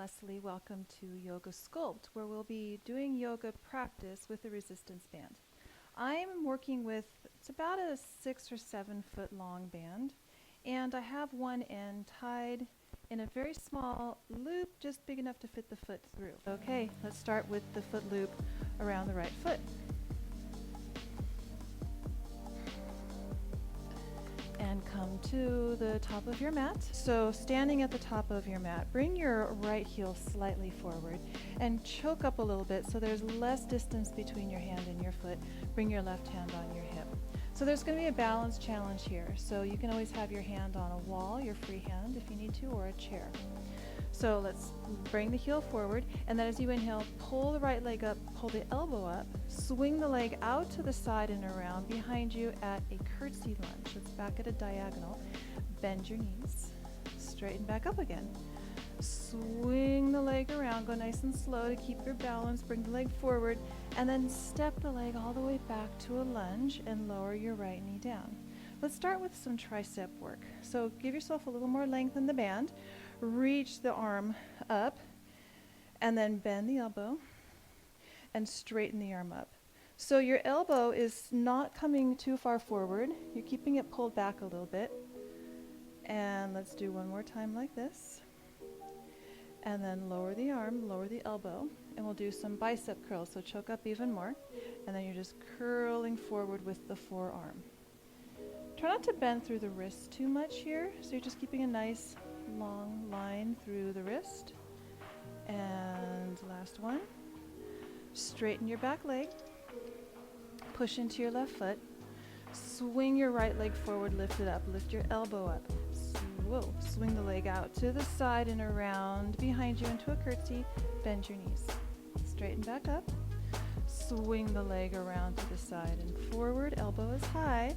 Leslie. Welcome to Yoga Sculpt, where we'll be doing yoga practice with a resistance band. I'm working with, it's about a 6 or 7 foot long band, and I have one end tied in a very small loop, just big enough to fit the foot through. Okay, let's start with the foot loop around the right foot. And come to the top of your mat. So standing at the top of your mat, bring your right heel slightly forward and choke up a little bit so there's less distance between your hand and your foot. Bring your left hand on your hip. So there's going to be a balance challenge here. So you can always have your hand on a wall, your free hand if you need to, or a chair. So let's bring the heel forward, and then as you inhale, pull the right leg up, pull the elbow up, swing the leg out to the side and around behind you at a curtsy lunge. It's back at a diagonal. Bend your knees, straighten back up again. Swing the leg around, go nice and slow to keep your balance, bring the leg forward, and then step the leg all the way back to a lunge and lower your right knee down. Let's start with some tricep work. So give yourself a little more length in the band. Reach the arm up, and then bend the elbow and straighten the arm up. So your elbow is not coming too far forward. You're keeping it pulled back a little bit. And let's do one more time like this. And then lower the arm, lower the elbow, and we'll do some bicep curls. So choke up even more. And then you're just curling forward with the forearm. Try not to bend through the wrist too much here. So you're just keeping a nice long line through the wrist. And last one. Straighten your back leg. Push into your left foot. Swing your right leg forward, lift it up. Lift your elbow up. Whoa. Swing the leg out to the side and around behind you into a curtsy. Bend your knees. Straighten back up. Swing the leg around to the side and forward. Elbow is high.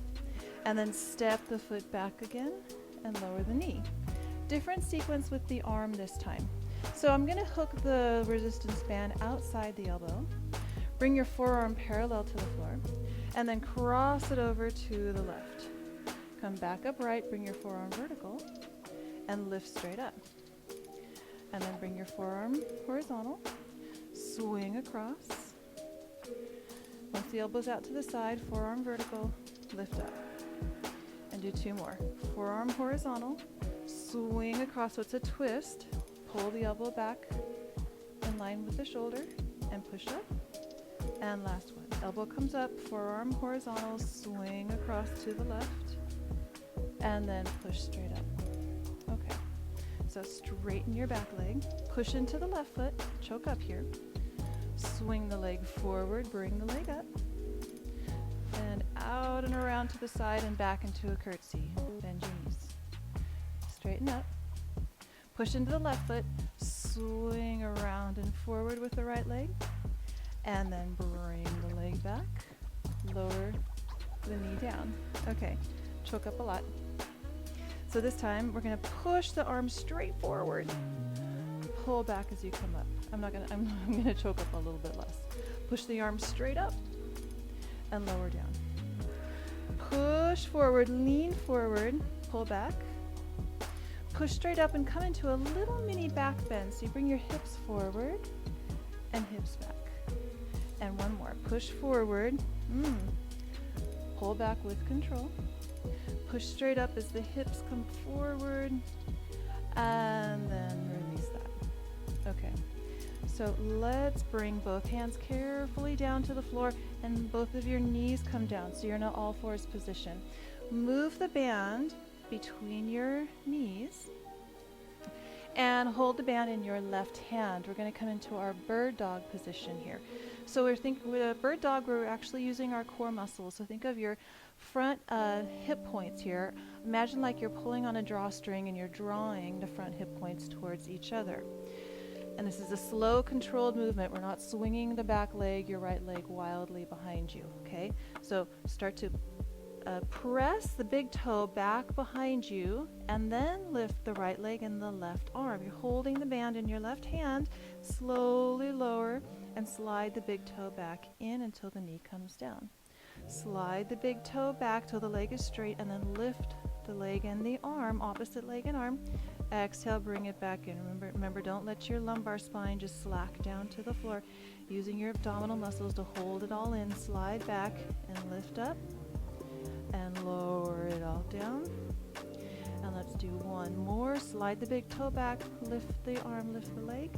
And then step the foot back again and lower the knee. Different sequence with the arm this time. So I'm going to hook the resistance band outside the elbow. Bring your forearm parallel to the floor and then cross it over to the left. Come back upright, bring your forearm vertical and lift straight up. And then bring your forearm horizontal, swing across. Once the elbow's out to the side, forearm vertical, lift up. And do 2 more. Forearm horizontal, swing across, so it's a twist. Pull the elbow back in line with the shoulder and push up. And last one. Elbow comes up, forearm horizontal, swing across to the left, and then push straight up. Okay. So straighten your back leg, push into the left foot, choke up here. Swing the leg forward, bring the leg up, and out and around to the side and back into a curtsy. Bend your knees. Straighten up. Push into the left foot, swing around and forward with the right leg, and then bring the leg back, lower the knee down. Okay, choke up a lot. So this time we're going to push the arm straight forward, pull back as you come up. I'm going to choke up a little bit less. Push the arm straight up and lower down. Push forward, lean forward, pull back. Push straight up and come into a little mini back bend. So you bring your hips forward and hips back. And one more. Push forward. Pull back with control. Push straight up as the hips come forward. And then release that. Okay. So let's bring both hands carefully down to the floor and both of your knees come down. So you're in an all fours position. Move the band between your knees and hold the band in your left hand. We're going to come into our bird dog position here. So with a bird dog, we're actually using our core muscles. So think of your front hip points here. Imagine like you're pulling on a drawstring and you're drawing the front hip points towards each other. And this is a slow, controlled movement. We're not swinging the back leg, your right leg wildly behind you, okay? So start to press the big toe back behind you and then lift the right leg and the left arm. You're holding the band in your left hand, slowly lower and slide the big toe back in until the knee comes down. Slide the big toe back till the leg is straight and then lift the leg and the arm, opposite leg and arm, Exhale, bring it back in. Remember, don't let your lumbar spine just slack down to the floor. Using your abdominal muscles to hold it all in. Slide back and lift up and lower it all down. And let's do one more. Slide the big toe back, lift the arm, lift the leg.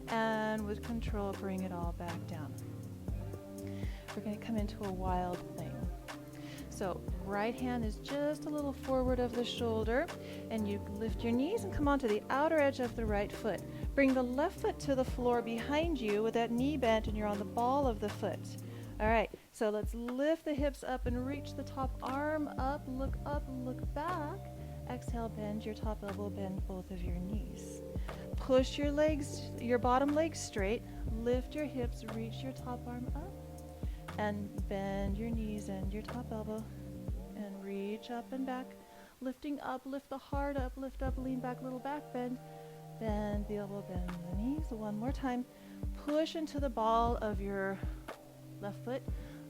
And with control, bring it all back down. We're going to come into a wild thing. So right hand is just a little forward of the shoulder, and you lift your knees and come onto the outer edge of the right foot. Bring the left foot to the floor behind you with that knee bent, and you're on the ball of the foot. All right, so let's lift the hips up and reach the top arm up, look back. Exhale, bend your top elbow, bend both of your knees. Push your legs, your bottom leg straight, lift your hips, reach your top arm up. And bend your knees and your top elbow and reach up and back. Lifting up, lift the heart up, lift up, lean back, little back bend. Bend the elbow, bend the knees. One more time. Push into the ball of your left foot.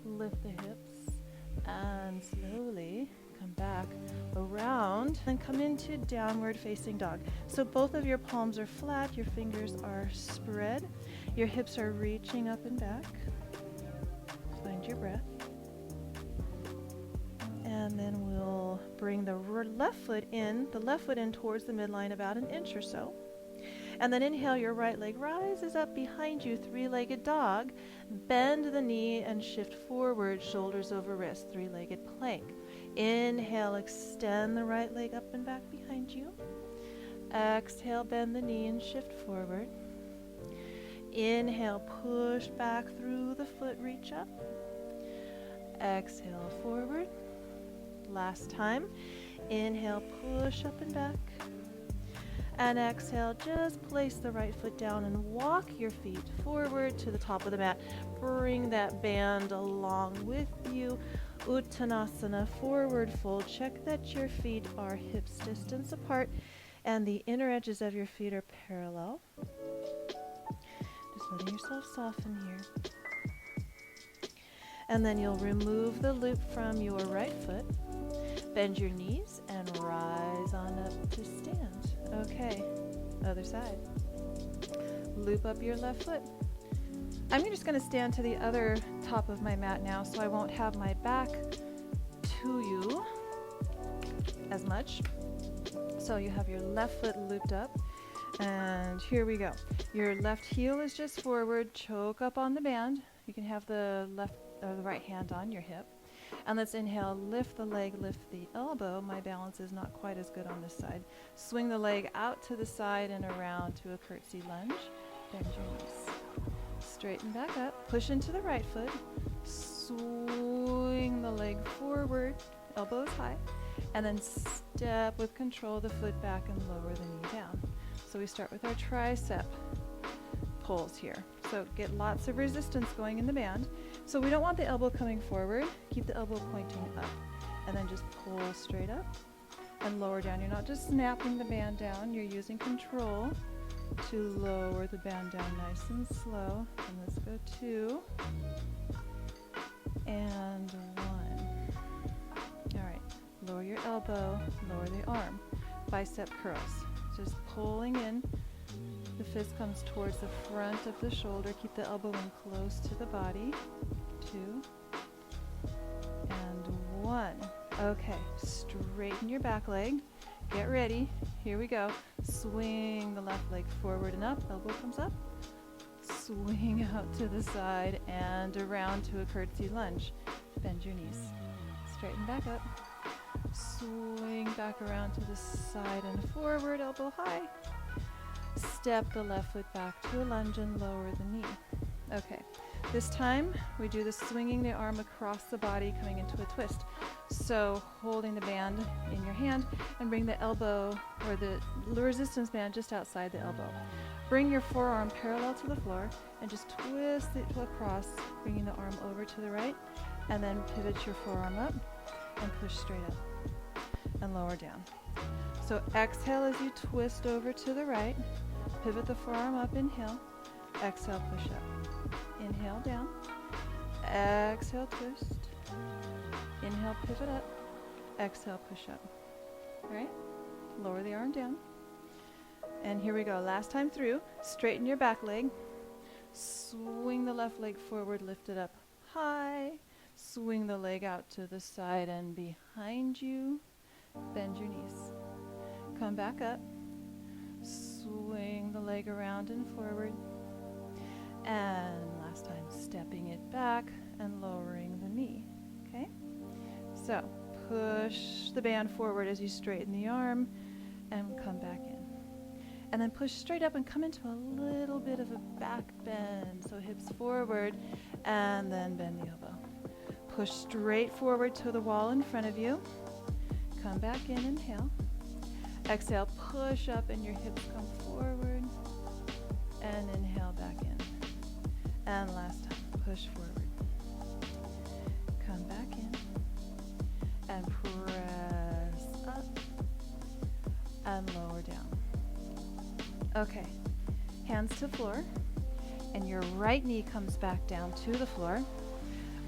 Lift the hips and slowly come back around and come into downward facing dog. So both of your palms are flat, your fingers are spread, your hips are reaching up and back. Find your breath. And then we'll bring the left foot in towards the midline about an inch or so. And then inhale, your right leg rises up behind you, three-legged dog. Bend the knee and shift forward, shoulders over wrist, three-legged plank. Inhale, extend the right leg up and back behind you. Exhale, bend the knee and shift forward. Inhale, push back through the foot, reach up. Exhale, forward. Last time. Inhale, push up and back. And exhale, just place the right foot down and walk your feet forward to the top of the mat. Bring that band along with you. Uttanasana, forward fold. Check that your feet are hips distance apart and the inner edges of your feet are parallel. Just letting yourself soften here. And then you'll remove the loop from your right foot. Bend your knees and rise on up to stand. Okay, other side. Loop up your left foot. I'm just going to stand to the other top of my mat now, so I won't have my back to you as much. So you have your left foot looped up. And here we go. Your left heel is just forward. Choke up on the band. You can have the right hand on your hip. And let's inhale, lift the leg, lift the elbow. My balance is not quite as good on this side. Swing the leg out to the side and around to a curtsy lunge. Bend your knees. Straighten back up. Push into the right foot. Swing the leg forward, elbows high. And then step with control the foot back and lower the knee down. So we start with our tricep pulls here. So get lots of resistance going in the band. So we don't want the elbow coming forward. Keep the elbow pointing up. And then just pull straight up and lower down. You're not just snapping the band down. You're using control to lower the band down nice and slow. And let's go 2 and 1. All right. Lower your elbow, lower the arm. Bicep curls. Just pulling in. The fist comes towards the front of the shoulder. Keep the elbow in close to the body. 2 and 1. Okay, straighten your back leg. Get ready. Here we go. Swing the left leg forward and up. Elbow comes up. Swing out to the side and around to a curtsy lunge. Bend your knees. Straighten back up. Swing back around to the side and forward, elbow high. Step the left foot back to a lunge and lower the knee. Okay, this time we do the swinging the arm across the body, coming into a twist. So holding the band in your hand and bring the elbow or the resistance band just outside the elbow. Bring your forearm parallel to the floor and just twist it across, bringing the arm over to the right, and then pivot your forearm up and push straight up and lower down. So exhale as you twist over to the right. Pivot the forearm up, inhale. Exhale, push up. Inhale, down. Exhale, twist. Inhale, pivot up. Exhale, push up. All right? Lower the arm down. And here we go. Last time through. Straighten your back leg. Swing the left leg forward, lift it up high. Swing the leg out to the side and behind you. Bend your knees. Come back up. Swing the leg around and forward. And last time, stepping it back and lowering the knee. Okay? So, push the band forward as you straighten the arm and come back in. And then push straight up and come into a little bit of a back bend. So hips forward and then bend the elbow. Push straight forward to the wall in front of you. Come back in, inhale. Exhale, push up and your hips come forward. And inhale back in. And last time, push forward. Come back in. And press up. And lower down. Okay, hands to floor, and your right knee comes back down to the floor.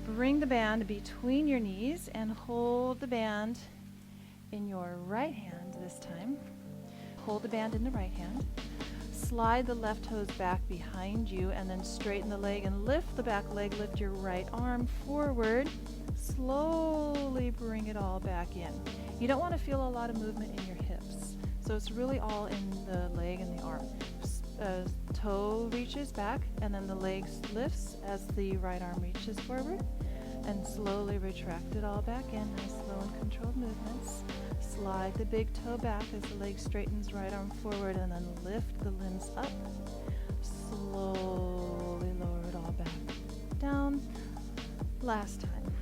Bring the band between your knees and hold the band in your right hand this time. Hold the band in the right hand. Slide the left toes back behind you and then straighten the leg and lift the back leg. Lift your right arm forward. Slowly bring it all back in. You don't want to feel a lot of movement in your hips. So it's really all in the leg and the arm. Toe reaches back and then the leg lifts as the right arm reaches forward. And slowly retract it all back in. Nice slow and controlled movements. Slide the big toe back as the leg straightens, right arm forward, and then lift the limbs up. Slowly lower it all back down. Last time.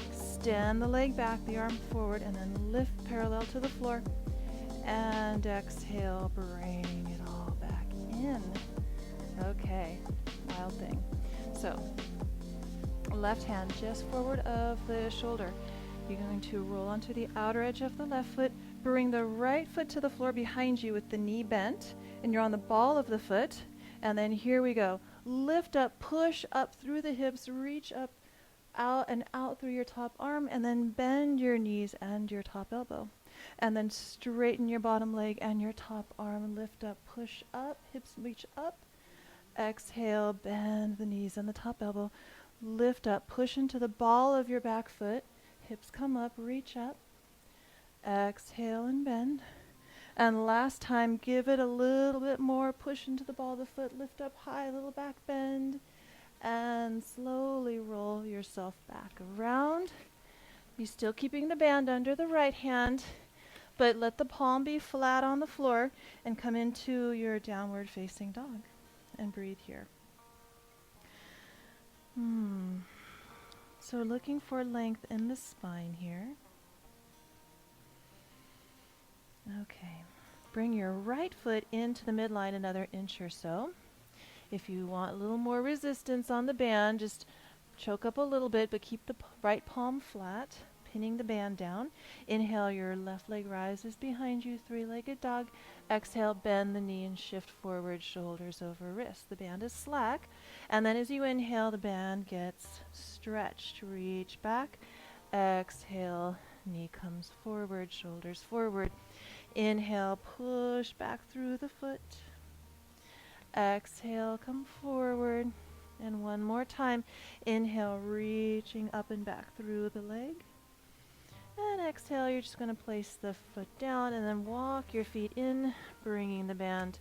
Extend the leg back, the arm forward, and then lift parallel to the floor. And exhale, bring it all back in. Okay, wild thing. So, left hand just forward of the shoulder. You're going to roll onto the outer edge of the left foot. Bring the right foot to the floor behind you with the knee bent. And you're on the ball of the foot. And then here we go. Lift up, push up through the hips, reach up, out and out through your top arm. And then bend your knees and your top elbow. And then straighten your bottom leg and your top arm. Lift up, push up, hips reach up. Exhale, bend the knees and the top elbow. Lift up, push into the ball of your back foot. Hips come up, reach up. Exhale and bend. And last time, give it a little bit more. Push into the ball of the foot, lift up high, little back bend. And slowly roll yourself back around. You're still keeping the band under the right hand, but let the palm be flat on the floor and come into your downward facing dog. And breathe here. So looking for length in the spine here. Okay. Bring your right foot into the midline another inch or so. If you want a little more resistance on the band, just choke up a little bit, but keep the right palm flat, pinning the band down. Inhale, your left leg rises behind you, three-legged dog. Exhale, bend the knee and shift forward, shoulders over wrist. The band is slack. And then as you inhale, the band gets stretched. Reach back. Exhale, knee comes forward, shoulders forward. Inhale, push back through the foot. Exhale, come forward. And one more time. Inhale, reaching up and back through the leg. And exhale, you're just going to place the foot down and then walk your feet in, bringing the band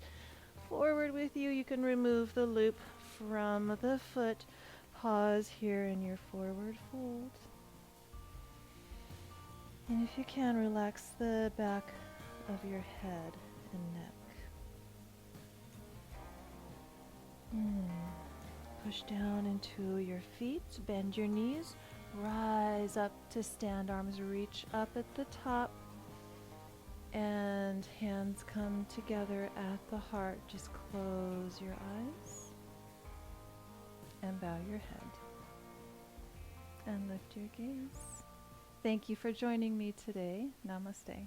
forward with you. You can remove the loop from the foot. Pause here in your forward fold. And if you can, relax the back of your head and neck. Push down into your feet, bend your knees, rise up to stand, arms reach up at the top, and hands come together at the heart. Just close your eyes and bow your head and lift your gaze. Thank you for joining me today. Namaste.